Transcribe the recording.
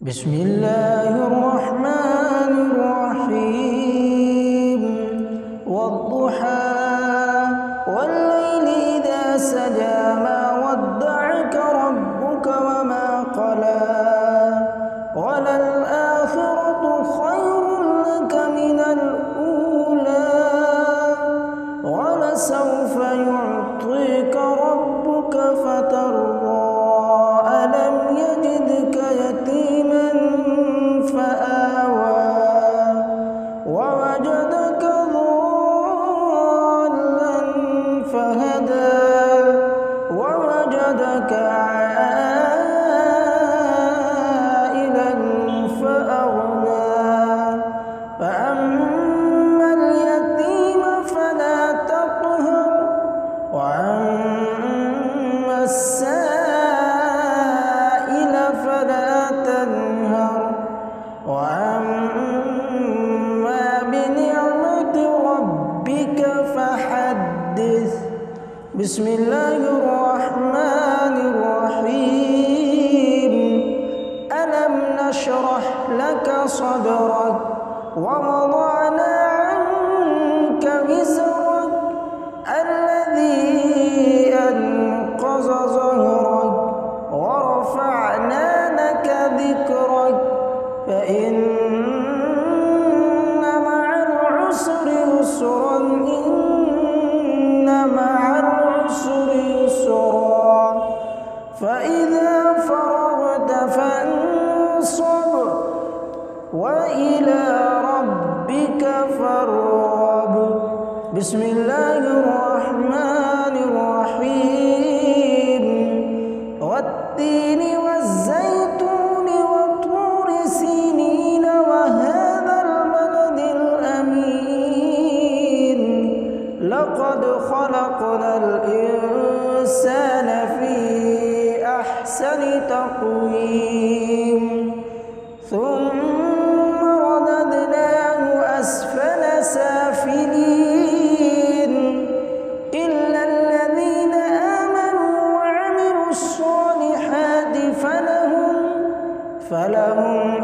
بسم الله الرحمن الرحيم والضحى والليل إذا سجى ما ودعك ربك وما قلى وللآخرة خير لك من الأولى ولسوف يعطيك ربك فترضى ألم يجدك يتيما فآوى ووجدك ضالا فهدى ووجدك عائلا فأغنى فأما اليتيم فلا تقهر وأما السائل فلا تنهر وأما بنعمة ربك فحدث. بسم الله الرحمن الرحيم ألم نشرح لك صدرك ووضعنا عنك وزرك الذي أنقض ظهرك ورفعنا لك ذكرك فإن مع العسر يسرا إن مع العسر يسرا فإذا فرغت فانصب وإلى ربك فارغب. بسم الله الرحمن الرحيم والتين والزيتون وطور سينين وهذا البلد الأمين لقد خلقنا الإنسان في أحسن تقويم ثم رددناه أسفل سافلين إلا الذين آمنوا وعملوا الصالحات فلهم